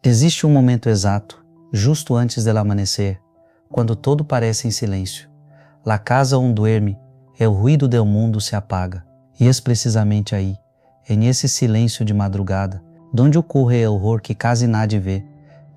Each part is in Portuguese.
Existe um momento exato, justo antes del amanhecer, quando todo parece em silêncio. La casa onde duerme, el ruído del mundo se apaga. E é precisamente aí, nesse silêncio de madrugada, donde ocorre el horror que quase nadie vê,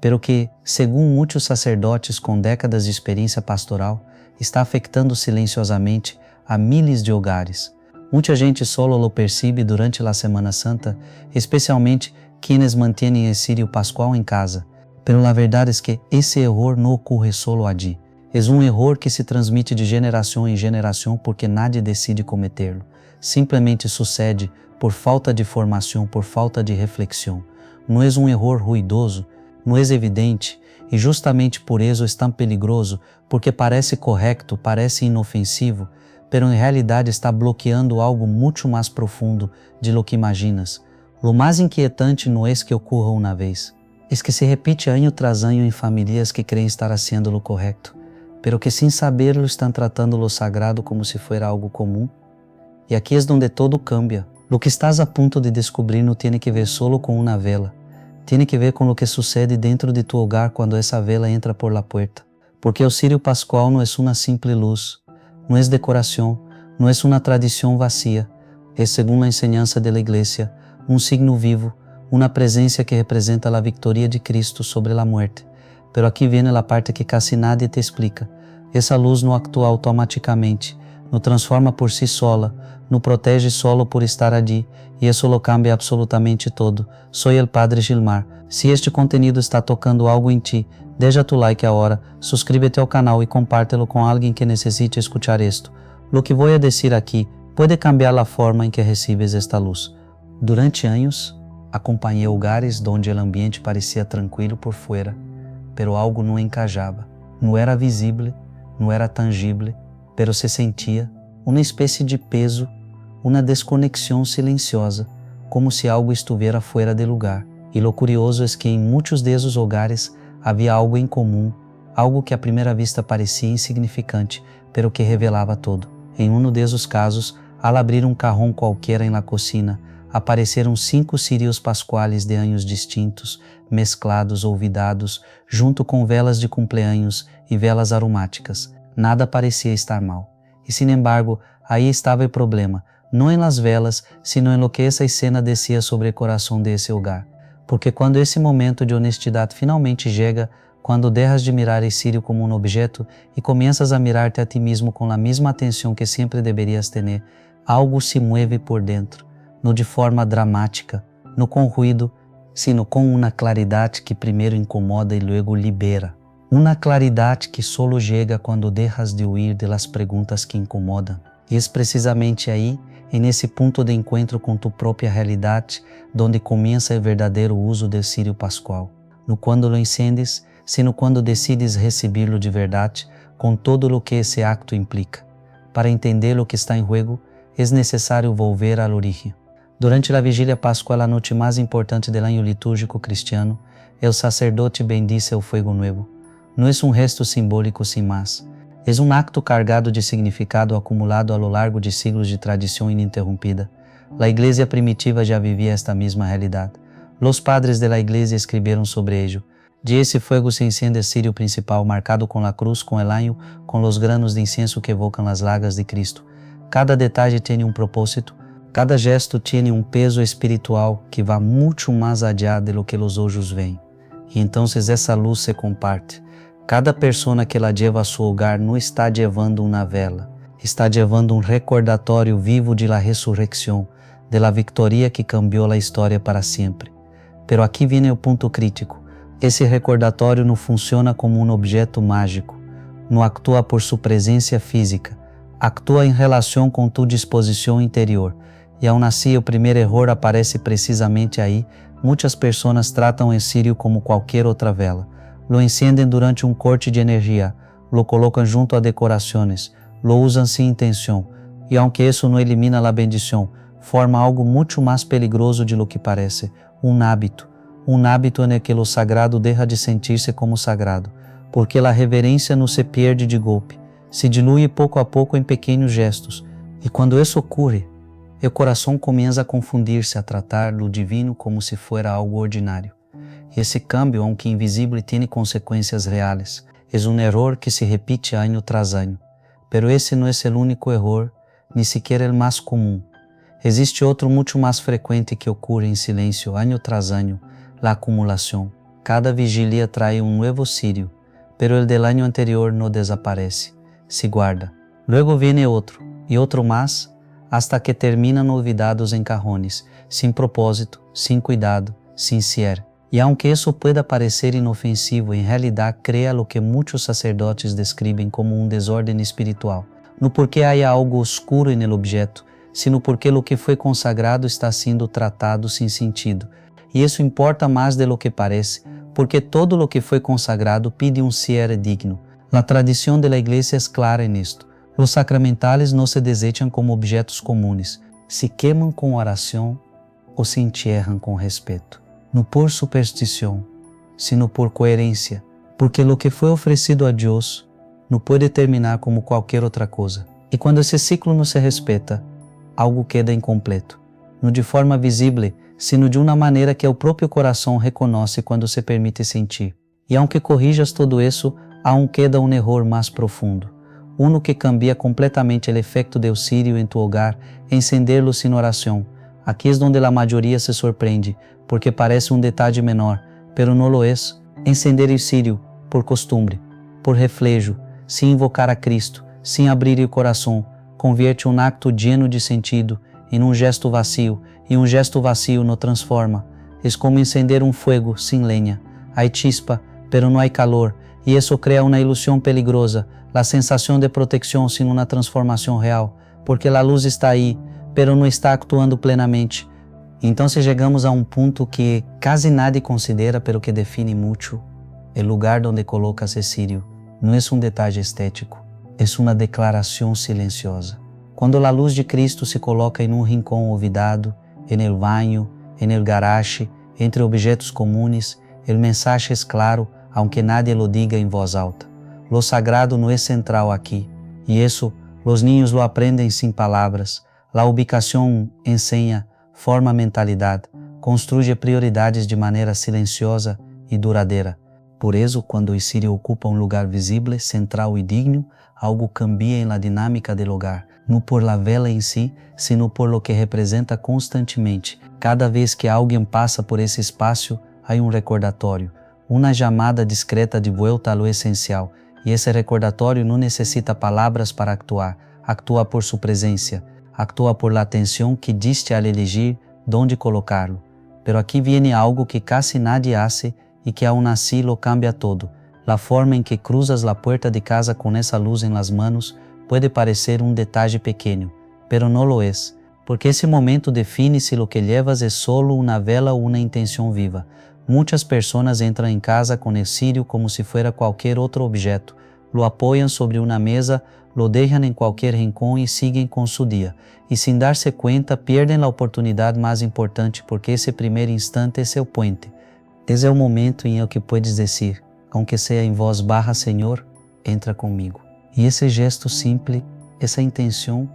pero que, segundo muitos sacerdotes com décadas de experiência pastoral, está afetando silenciosamente a miles de hogares. Muita gente solo lo percibe durante a Semana Santa, especialmente quienes mantêm o Círio Pascual em casa. Pero a verdade é que esse erro não ocorre solo allí. É um erro que se transmite de geração em geração porque nadie decide cometê-lo. Simplesmente sucede por falta de formação, por falta de reflexão. Não é um erro ruidoso, não é evidente, e justamente por isso é tão perigoso, porque parece correto, parece inofensivo, pero em realidade está bloqueando algo muito mais profundo de lo que imaginas. Lo mais inquietante não é que ocorra uma vez, é que se repite ano tras ano em famílias que creem estar haciendo lo correto, pero que sem saberlo estão tratando lo sagrado como se fosse algo comum. E aqui é onde todo cambia. Lo que estás a ponto de descobrir não tem que ver solo com uma vela, tem que ver com o que sucede dentro de tu hogar quando essa vela entra por la puerta. Porque o Círio Pascual não é uma simples luz, não é decoração, não é uma tradição vacía, é, segundo a enseñança da Igreja, um signo vivo, uma presença que representa a vitória de Cristo sobre a morte. Pero aqui vem a parte que quase nadie te explica. Essa luz não atua automaticamente, não transforma por si sola, não protege solo por estar ali, e isso lo cambia absolutamente todo. Sou o Padre Gilmar. Se este conteúdo está tocando algo em ti, deixa tu like agora, suscríbete ao canal e compártelo com alguém que necessite escuchar isto. Lo que vou a dizer aqui pode cambiar a forma em que recebes esta luz. Durante anos, acompanhei hogares onde o ambiente parecia tranquilo por fora, pero algo não encajava. Não era visível, não era tangível, pero se sentia uma espécie de peso, uma desconexão silenciosa, como se algo estivesse fora de lugar. E lo curioso é que em muitos desses hogares havia algo em comum, algo que à primeira vista parecia insignificante, pero que revelava todo. Em um desses casos, ao abrir um carrão qualquer em la cocina, apareceram 5 círios pascuales de anos distintos, mesclados ou vidados, junto com velas de cumpleaños e velas aromáticas. Nada parecia estar mal. E, sin embargo, aí estava o problema, não em las velas, sino em lo que essa cena descia sobre o coração desse hogar. Porque quando esse momento de honestidade finalmente chega, quando deixas de mirar o círio como um objeto e começas a mirar-te a ti mesmo com a mesma atenção que sempre deverias ter, algo se mueve por dentro, não de forma dramática, não com ruído, sino com uma claridade que primeiro incomoda e logo libera. Uma claridade que solo chega quando deixas de huir de las perguntas que incomodam. E é precisamente aí, nesse ponto de encontro com tu própria realidade, onde começa o verdadeiro uso do Círio Pascual. No quando lo encendes, sino quando decides recebê-lo de verdade, com todo o que esse acto implica. Para entender o que está em jogo, é necessário volver à origem. Durante a vigília pascual, a noite mais importante do ano litúrgico cristiano, o sacerdote bendice o fuego nuevo. Não é um gesto simbólico sem mais. É um acto cargado de significado acumulado a lo largo de siglos de tradição ininterrompida. A Igreja primitiva já vivia esta mesma realidade. Los padres de la Iglesia escreveram sobre ello. De esse fuego se enciende o círio principal, marcado com a cruz, com el año, com los granos de incenso que evocam as llagas de Cristo. Cada detalhe tem um propósito, cada gesto tem um peso espiritual que vai muito mais allá de lo que os olhos veem. E então essa luz se comparte. Cada persona que la lleva a seu hogar não está llevando uma vela, está llevando um recordatório vivo de la resurrección, de la victoria que cambiou a história para sempre. Pero aqui vem o ponto crítico. Esse recordatório não funciona como um objeto mágico, não atua por sua presença física, atua em relação com tu disposição interior. E ao nascer, o primeiro erro aparece precisamente aí. Muitas pessoas tratam o círio como qualquer outra vela. Lo encendem durante um corte de energia, lo colocam junto a decorações, lo usam sem intenção, e aunque isso não elimina a bendição, forma algo muito mais perigoso de lo que parece, um hábito en que o sagrado deixa de sentir-se como sagrado, porque a reverência não se perde de golpe, se dilui pouco a pouco em pequenos gestos, e quando isso ocorre, o coração começa a confundir-se, a tratar o divino como se fosse algo ordinário. Y ese cambio, aunque invisible, tiene consecuencias reales. Es un error que se repite año tras año. Pero ese no es el único error, ni siquiera el más común. Existe otro mucho más frecuente que ocurre en silencio año tras año, la acumulación. Cada vigilia trae un nuevo cirio, pero el del año anterior no desaparece, se guarda. Luego viene otro, y otro más, hasta que terminan olvidados en cajones, sin propósito, sin cuidado, sin cierre. Y aunque eso pueda parecer inofensivo, en realidad crea lo que muchos sacerdotes describen como un desorden espiritual. No porque haya algo oscuro en el objeto, sino porque lo que fue consagrado está siendo tratado sin sentido. Y eso importa más de lo que parece, porque todo lo que fue consagrado pide un cierre digno. La tradición de la Iglesia es clara en esto. Los sacramentales no se desechan como objetos comunes, se queman con oración o se entierran con respeto. No por superstición, sino por coherencia, porque lo que fue ofrecido a Dios no puede terminar como cualquier otra cosa. Y cuando ese ciclo no se respeta, algo queda incompleto, no de forma visible, sino de una manera que el propio corazón reconoce cuando se permite sentir. Y aunque corrijas todo eso, aún queda un error más profundo, uno que cambia completamente el efecto del cirio en tu hogar, encenderlo sin oración. Aquí es donde la mayoría se sorprende, porque parece un detalle menor, pero no lo es. Encender el cirio por costumbre, por reflejo, sin invocar a Cristo, sin abrir el corazón, convierte un acto lleno de sentido en un gesto vacío, y un gesto vacío no transforma. Es como encender un fuego sin leña. Hay chispa, pero no hay calor, y eso crea una ilusión peligrosa, la sensación de protección sin una transformación real, porque la luz está ahí, pero no está actuando plenamente. Entonces llegamos a un punto que casi nadie considera, pero que define mucho el lugar donde colocas el cirio. No es un detalle estético, es una declaración silenciosa. Cuando la luz de Cristo se coloca en un rincón olvidado, en el baño, en el garaje, entre objetos comunes, el mensaje es claro, aunque nadie lo diga en voz alta. Lo sagrado no es central aquí, y eso los niños lo aprenden sin palabras. La ubicación enseña, forma mentalidad, construye prioridades de manera silenciosa y duradera. Por eso, cuando el cirio ocupa un lugar visible, central y digno, algo cambia en la dinámica del hogar, no por la vela en sí, sino por lo que representa constantemente. Cada vez que alguien pasa por ese espacio, hay un recordatorio, una llamada discreta de vuelta a lo esencial, y ese recordatorio no necesita palabras para actuar, actúa por su presencia, actúa por la atención que diste al elegir dónde colocarlo. Pero aquí viene algo que casi nadie hace y que aún así lo cambia todo. La forma en que cruzas la puerta de casa con esa luz en las manos puede parecer un detalle pequeño, pero no lo es, porque ese momento define si lo que llevas es solo una vela o una intención viva. Muchas personas entran en casa con el cirio como si fuera cualquier otro objeto, lo apoyan sobre una mesa, lo dejan en cualquier rincón y siguen con su día. Y sin darse cuenta pierden la oportunidad más importante, porque ese primer instante es el puente. Es el momento en el que puedes decir, aunque sea en voz baja: Señor, entra conmigo. Y ese gesto simple, esa intención,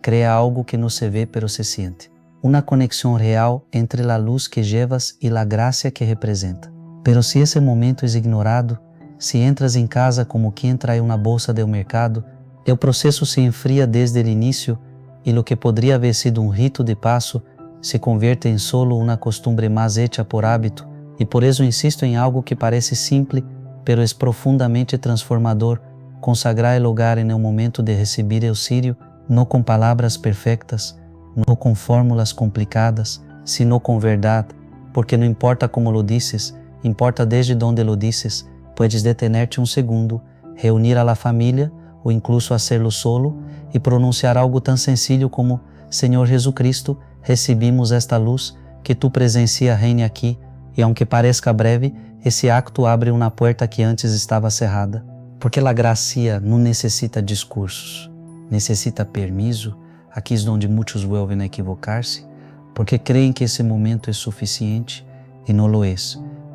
crea algo que no se ve pero se siente. Una conexión real entre la luz que llevas y la gracia que representa. Pero si ese momento es ignorado, si entras en casa como quien trae una bolsa del mercado, el proceso se enfría desde el inicio y lo que podría haber sido un rito de paso se convierte en solo una costumbre más hecha por hábito. Y por eso insisto en algo que parece simple, pero es profundamente transformador: consagrar el hogar en el momento de recibir el cirio, no con palabras perfectas, no con fórmulas complicadas, sino con verdad, porque no importa cómo lo dices, importa desde dónde lo dices. Puedes detenerte un segundo, reunir a la familia o incluso hacerlo solo y pronunciar algo tan sencillo como: Señor Jesucristo, recibimos esta luz, que tu presencia reine aquí. Y aunque parezca breve, esse acto abre uma puerta que antes estava cerrada. Porque a gracia não necessita discursos, necessita permiso. Aqui é onde muitos vuelven a equivocar-se, porque creem que esse momento é suficiente e não lo é.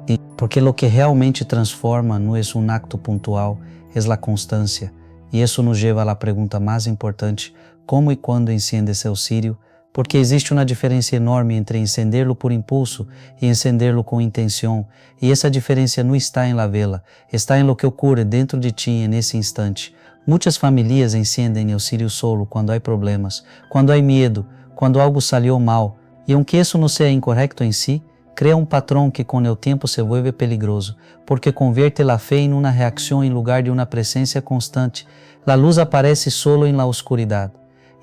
E porque o que realmente transforma não é um acto pontual, é a constância. E isso nos leva à pergunta mais importante: como e quando enciende seu cirio? porque existe uma diferença enorme entre encendê-lo por impulso e encendê-lo com intenção, e essa diferença não está em la vela, está em lo que ocorre dentro de ti nesse instante. Muitas famílias encendem o círio solo quando há problemas, quando há medo, quando algo salió mal, e aunque isso não seja incorreto em si, cria um patrão que com o tempo se vuelve peligroso, porque convierte a fé em uma reação em lugar de uma presença constante. A luz aparece solo em la oscuridade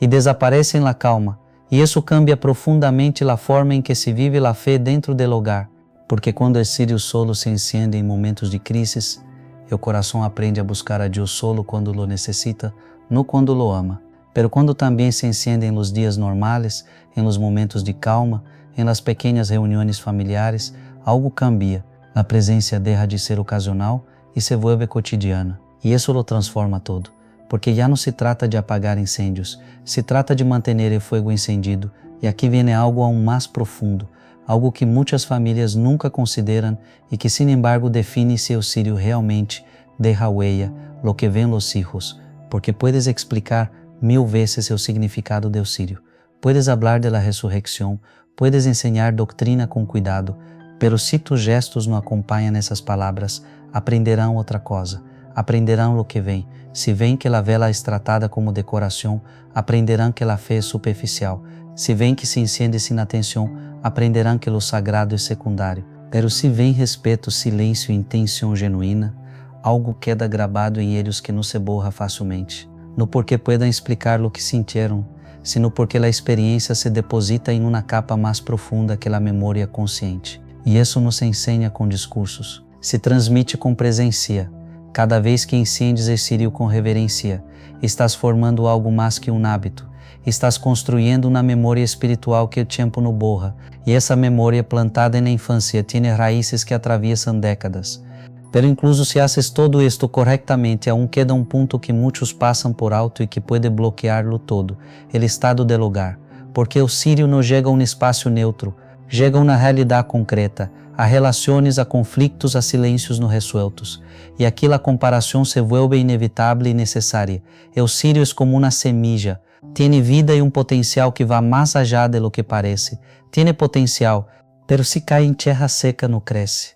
e desaparece em la calma, e isso cambia profundamente a forma em que se vive a fé dentro do hogar, porque quando o círio solo se enciende em momentos de crises, o coração aprende a buscar a Deus solo quando lo necessita, não quando lo ama. Pero quando também se enciende em los dias normais, em los momentos de calma, em las pequenas reuniões familiares, algo cambia. A presença deixa de ser ocasional e se vuelve cotidiana. E isso lo transforma todo, porque já não se trata de apagar incêndios, se trata de manter o fogo encendido. E aqui vem algo aún mais profundo, algo que muitas famílias nunca consideram e que, sin embargo, define se o círio realmente deja huella, lo que ven los hijos, porque puedes explicar 1000 vezes o significado do círio, puedes hablar de la resurrección, puedes enseñar doutrina com cuidado, pero si tus gestos não acompanham essas palavras, aprenderão outra coisa, aprenderão lo que vem. Se vem que a vela é tratada como decoração, aprenderão que a fé é superficial. Se vem que se enciende sem atenção, aprenderão que o sagrado é secundário. Pero se vem respeito, silêncio e intenção genuína, algo queda gravado em eles que não se borra facilmente. Não porque puedan explicar lo que sintieron, sino porque a experiência se deposita em uma capa mais profunda que a memória consciente. E isso não se ensina com discursos, se transmite com presença. Cada vez que encendes o círio com reverência, estás formando algo mais que um hábito, estás construindo uma memória espiritual que o tempo não borra, e essa memória plantada na infância tem raízes que atravessam décadas. Pero incluso se haces todo esto correctamente, aún queda um ponto que muitos passam por alto e que pode bloquear-lo todo, o estado del hogar, porque o círio não chega a um espaço neutro, chega a uma realidade concreta, a relações, a conflitos, a silêncios não resueltos. E aqui a comparação se vuelve inevitável e necessária. O círio é como uma semilla, tem vida e um potencial que vai mais allá de lo que parece. Tem potencial, pero se cai em terra seca não cresce.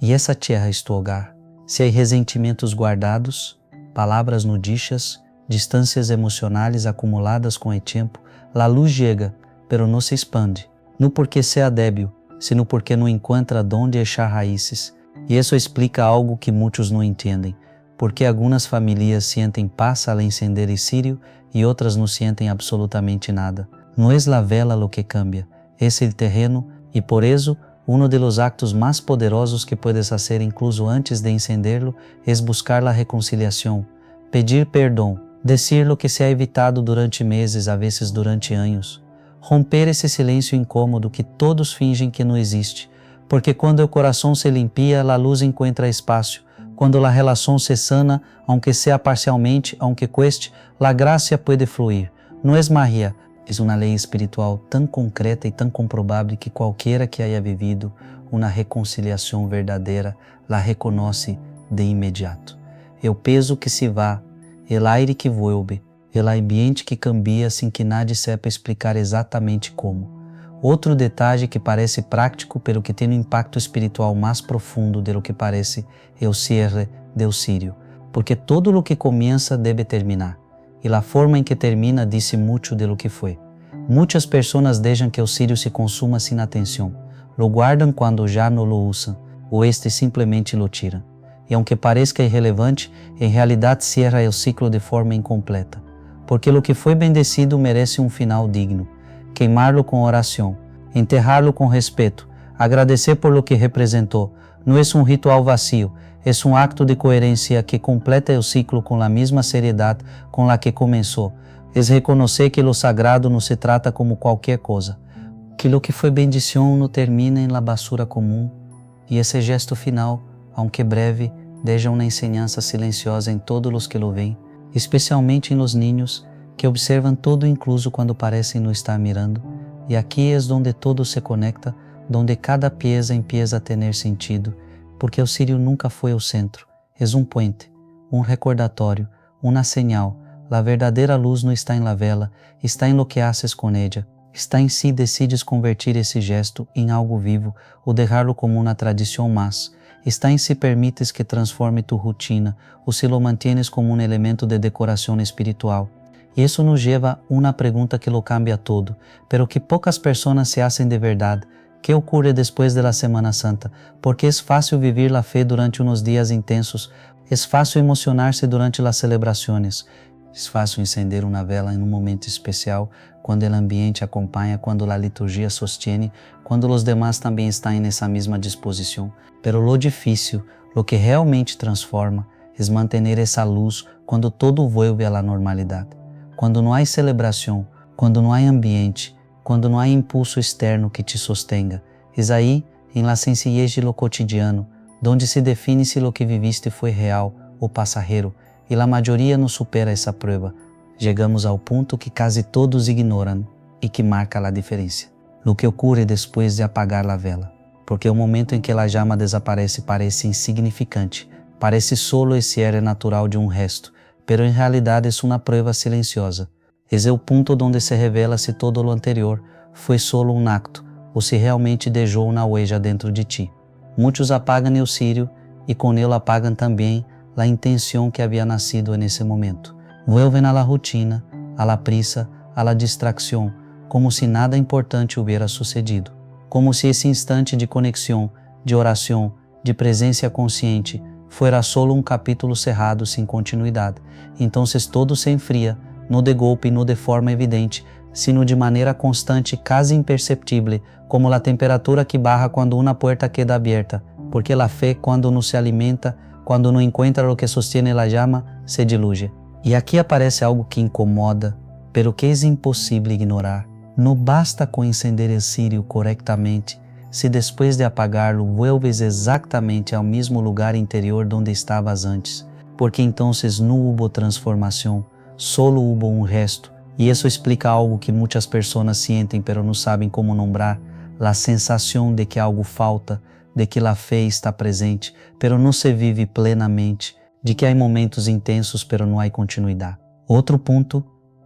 E essa terra é tu hogar. Se há ressentimentos guardados, palavras não dichas, distâncias emocionais acumuladas com o tempo, a luz chega, pero não se expande. Não porque seja débil, sino porque não encontra onde echar raízes. E isso explica algo que muitos não entendem, porque algumas famílias sentem paz al encender o círio e outras não sentem absolutamente nada. Não é a vela lo que cambia, é o terreno, e por isso, um dos actos mais poderosos que puedes fazer incluso antes de encenderlo é buscar a reconciliação, pedir perdão, dizer lo que se ha evitado durante meses, a vezes durante anos. Romper esse silêncio incômodo que todos fingem que não existe, porque quando o coração se limpia, a luz encontra espaço. Quando a relação se sana, aunque seja parcialmente, aunque cueste, a graça pode fluir. Não é magia, é uma lei espiritual tão concreta e tão comprovável que qualquer que haya vivido uma reconciliação verdadeira la reconhece de imediato. É o peso que se vá, el aire que vuelve, el ambiente que cambia sem que nadie sepa explicar exatamente como. Outro detalhe que parece prático, pero que tem um impacto espiritual mais profundo de lo que parece, é o cierre del círio, porque todo lo que começa deve terminar, e a forma em que termina diz muito de lo que foi. Muitas pessoas deixam que o círio se consuma sem atenção, lo guardam quando já não lo usam, ou este simplesmente lo tiram. E aunque pareça irrelevante, em realidade cierra o ciclo de forma incompleta, porque lo que foi bendecido merece um final digno. Queimá-lo com oração, enterrá-lo com respeito, agradecer por lo que representou. Não é um ritual vazio, é um acto de coerência que completa o ciclo com a mesma seriedade com la que começou. É reconhecer que lo sagrado não se trata como qualquer coisa, que lo que foi bendição não termina em la basura comum, e esse gesto final, aunque breve, deixa uma enseñança silenciosa em todos os que lo veem, especialmente em los niños, que observam todo incluso quando parecem não estar mirando, e aqui é onde todo se conecta, onde cada pieza empieza a ter sentido, porque o círio nunca foi o centro, é um puente, um recordatório, uma señal. A verdadeira luz não está em la vela, está em lo que haces con ella. Está em si decides convertir esse gesto em algo vivo ou deixá-lo como uma tradição más. Está em si permites que transforme tu rotina ou se lo mantienes como um elemento de decoração espiritual. E isso nos leva a uma pergunta que lo cambia todo, pero que poucas pessoas se hacen de verdade. ¿Qué ocurre después de la Semana Santa? Porque es fácil vivir la fe durante unos días intensos, es fácil emocionarse durante las celebraciones, es fácil encender una vela en un momento especial, cuando el ambiente acompaña, cuando la liturgia sostiene, cuando los demás también están en esa misma disposición. Pero lo difícil, lo que realmente transforma, es mantener esa luz cuando todo vuelve a la normalidad. Quando não há celebração, quando não há ambiente, quando não há impulso externo que te sostenga, es aí, em la sencillez de lo cotidiano, donde se define se lo que viviste foi real ou passageiro, e la maioria não supera essa prova. Chegamos ao ponto que quase todos ignoram e que marca a diferença. Lo que ocorre depois de apagar a vela, porque o momento em que a llama desaparece parece insignificante, parece solo esse aire natural de um resto, pero em realidade é uma prova silenciosa. Esse é o ponto onde se revela se todo o anterior foi solo um acto ou se realmente deixou uma huella dentro de ti. Muitos apagam o círio e com ele apagam também a intenção que havia nascido nesse momento. Vuelven a la rotina, a la prisa, a la distracção, como se nada importante hubiera sucedido. Como se esse instante de conexão, de oração, de presença consciente fuera solo um capítulo cerrado sem continuidade. Então todo se enfria, no de golpe e no de forma evidente, sino de maneira constante, quase imperceptível, como a temperatura que barra quando uma porta queda aberta, porque a fé, quando não se alimenta, quando não encontra o que sostiene a llama, se diluye. E aqui aparece algo que incomoda, pero que é impossível ignorar. Não basta com encender o círio corretamente, se depois de apagá-lo vuelves exatamente ao mesmo lugar interior donde estavas antes, porque então não houve transformação, solo houve um resto, e isso explica algo que muitas pessoas sentem, pero não sabem como nombrar, a sensação de que algo falta, de que a fé está presente, pero não se vive plenamente, de que há momentos intensos, pero não há continuidade. Outro ponto,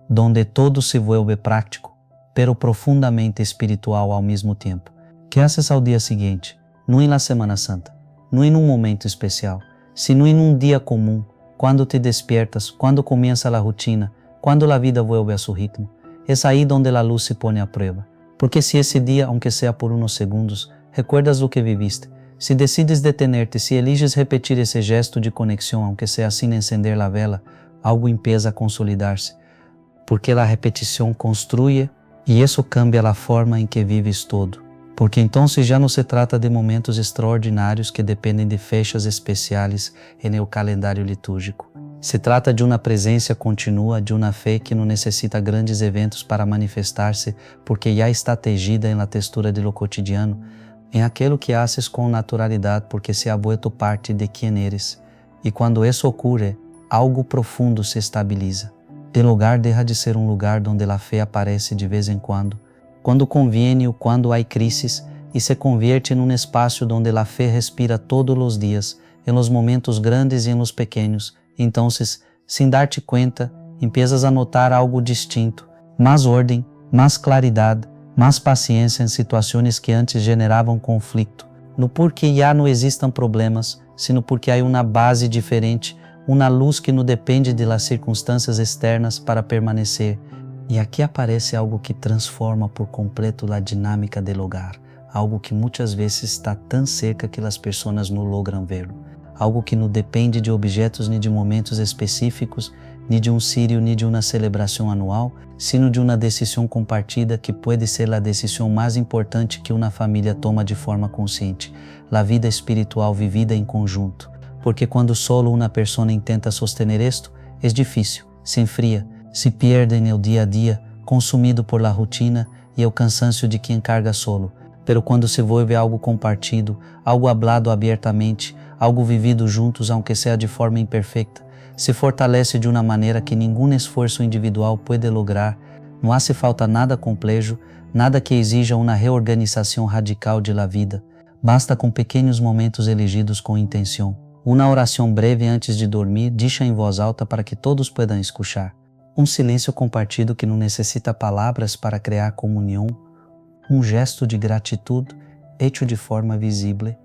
donde todo se vuelve prático, pero profundamente espiritual ao mesmo tempo. Que haces ao dia seguinte, não em la Semana Santa, não em um momento especial, sino em um dia comum, quando te despiertas, quando começa a rotina, quando a vida vuelve a seu ritmo. É aí donde a luz se põe à prova. Porque se esse dia, aunque seja por unos segundos, recuerdas o que viviste, se decides detenerte, se eliges repetir esse gesto de conexão, aunque seja sem encender a vela, algo empieza a consolidar-se, porque a repetição construye e isso cambia a forma em que vives todo. Porque então já não se trata de momentos extraordinários que dependem de fechas especiais em o calendário litúrgico. Se trata de uma presença contínua, de uma fé que não necessita grandes eventos para manifestar-se, porque já está tejida na textura de lo cotidiano, em aquilo que haces com naturalidade, porque se ha vuelto parte de quem eres. E quando isso ocorre, algo profundo se estabiliza. O lugar deixa de ser um lugar onde a fé aparece de vez em quando conviene ou quando há crises, e se convierte em um espaço onde a fé respira todos os dias, em los momentos grandes e em los pequenos. Então, sem dar-te conta, empiezas a notar algo distinto, mais ordem, mais claridade, mais paciência em situações que antes generavam conflito. Não porque já não existam problemas, sino porque há uma base diferente, uma luz que não depende de las circunstâncias externas para permanecer. E aqui aparece algo que transforma por completo a dinâmica do lugar, algo que muitas vezes está tão cerca que as pessoas não logram ver-lo, algo que não depende de objetos nem de momentos específicos, nem de um círio, nem de uma celebração anual, sino de uma decisão compartida que pode ser a decisão mais importante que uma família toma de forma consciente, a vida espiritual vivida em conjunto. Porque quando solo uma pessoa intenta sostener isto, é difícil, se enfria, se perde no dia a dia, consumido por la rotina e o cansancio de quem carga solo. Pero quando se vuelve algo compartido, algo hablado abertamente, algo vivido juntos, aunque seja de forma imperfeita, se fortalece de uma maneira que nenhum esforço individual pode lograr. Não hace falta nada complexo, nada que exija uma reorganização radical de la vida. Basta com pequenos momentos elegidos com intenção. Uma oração breve antes de dormir, dicha em voz alta para que todos possam escuchar. um silêncio compartido que não necessita palavras para criar comunhão, um gesto de gratitude hecho de forma visível,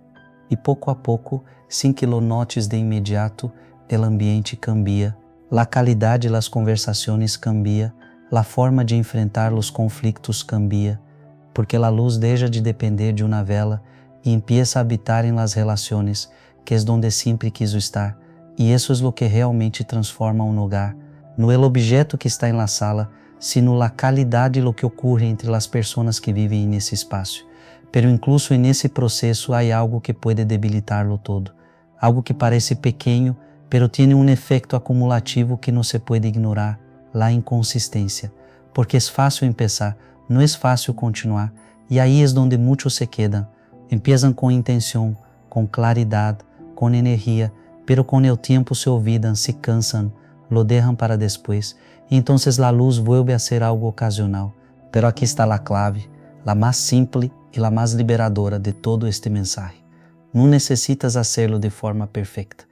e pouco a pouco, sem que lo notes de imediato, el ambiente cambia, la calidad de las conversaciones cambia, la forma de enfrentar los conflictos cambia, porque la luz deja de depender de una vela y empieza a habitar en las relaciones, que es donde siempre quiso estar, y eso es lo que realmente transforma un hogar, no el objeto que está en la sala, sino la calidad de lo que ocurre entre las personas que viven en ese espacio. Pero incluso en ese proceso hay algo que puede debilitarlo todo, algo que parece pequeño, pero tiene un efecto acumulativo que no se puede ignorar, la inconsistencia, porque es fácil empezar, no es fácil continuar, y ahí es donde muchos se quedan. Empiezan con intención, con claridad, con energía, pero con el tiempo se olvidan, se cansan, lo dejan para después, y entonces la luz vuelve a ser algo ocasional. Pero aquí está la clave, la más simple y la más liberadora de todo este mensaje. No necesitas hacerlo de forma perfecta.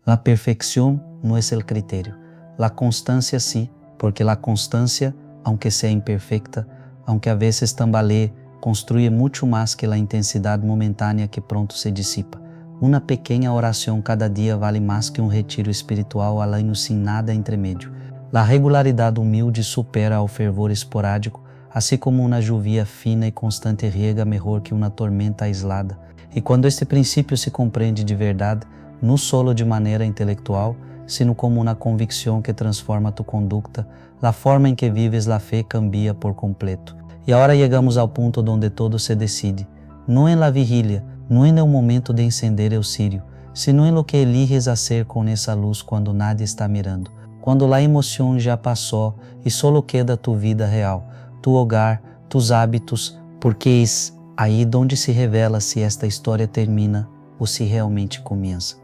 La perfección no es el criterio. La constancia sí, porque la constancia, aunque sea imperfecta, aunque a veces tambalee, construye mucho más que la intensidad momentánea que pronto se disipa. Una pequeña oración cada día vale más que un retiro espiritual al año sin nada entre medio. La regularidad humilde supera al fervor esporádico, así como una lluvia fina y constante riega mejor que una tormenta aislada. Y cuando este principio se comprende de verdad, no solo de manera intelectual, sino como una convicción que transforma tu conducta, la forma en que vives la fe cambia por completo. Y ahora llegamos al punto donde todo se decide, no en la vigilia, no en el momento de encender el cirio, sino en lo que eliges hacer con esa luz cuando nadie está mirando, cuando la emoción ya pasó y solo queda tu vida real, tu hogar, tus hábitos, porque es ahí donde se revela si esta historia termina o si realmente comienza.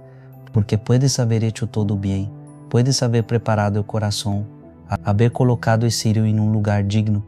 Porque puedes haber hecho todo bien, puedes haber preparado el corazón, haber colocado el cirio en un lugar digno,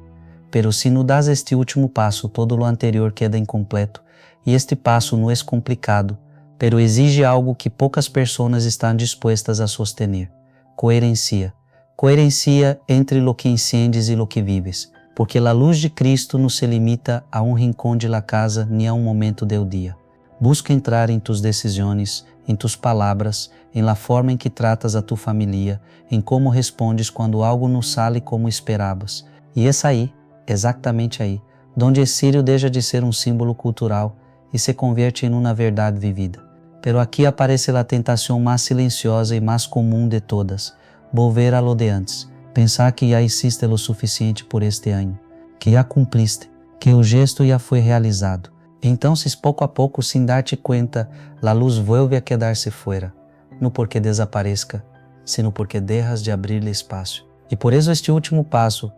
pero si no das este último paso, todo lo anterior queda incompleto, y este paso no es complicado, pero exige algo que pocas personas están dispuestas a sostener: coherencia. Coherencia entre lo que enciendes y lo que vives, porque la luz de Cristo no se limita a un rincón de la casa ni a un momento del día. Busca entrar en tus decisiones, em tus palavras, em la forma em que tratas a tu família, em como respondes quando algo não sale como esperabas. E é aí, exatamente aí, donde o cirio deixa de ser um símbolo cultural e se converte em uma verdade vivida. Pero aqui aparece a tentação mais silenciosa e mais comum de todas: volver a lo de antes, pensar que já hiciste lo suficiente por este ano, que já cumpliste, que o gesto já foi realizado. Então, pouco a pouco, sem dar-te conta, a luz vuelve a quedar-se fuera, não porque desapareça, sino porque dejas de abrir-lhe espaço. E por isso este último passo,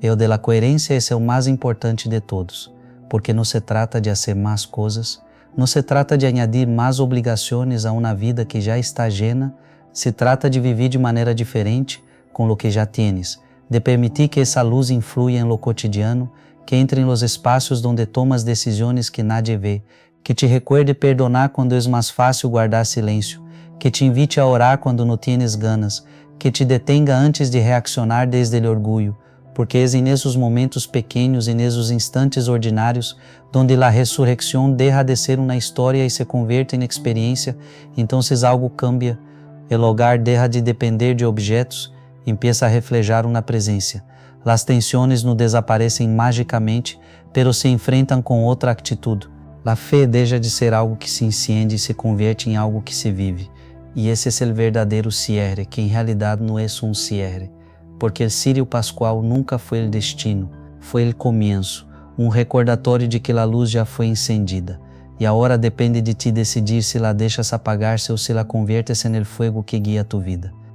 o de la coherência, é o mais importante de todos, porque não se trata de fazer mais coisas, não se trata de añadir mais obrigações a uma vida que já está llena, se trata de viver de maneira diferente com o que já tienes, de permitir que essa luz influa em lo cotidiano, que entre en los espacios donde tomas decisiones que nadie ve, que te recuerde perdonar quando es más fácil guardar silencio, que te invite a orar quando no tienes ganas, que te detenga antes de reaccionar desde el orgullo, porque es en esos momentos pequeños, en esos instantes ordinarios, donde la resurrección deja de ser una historia y se convierte en experiencia, entonces algo cambia, el hogar deja de depender de objetos, empieza a reflejar una presencia. Las tensiones no desaparecem magicamente, pero se enfrentam com outra atitude. La fe deixa de ser algo que se enciende e se convierte em algo que se vive. E esse é o verdadeiro cierre, que em realidade não é um cierre, porque o cirio pascual nunca foi o destino, foi o comienzo, um recordatório de que a luz já foi encendida. E agora depende de ti decidir se la deixas apagar-se ou se la conviertes en el fuego que guia tu vida.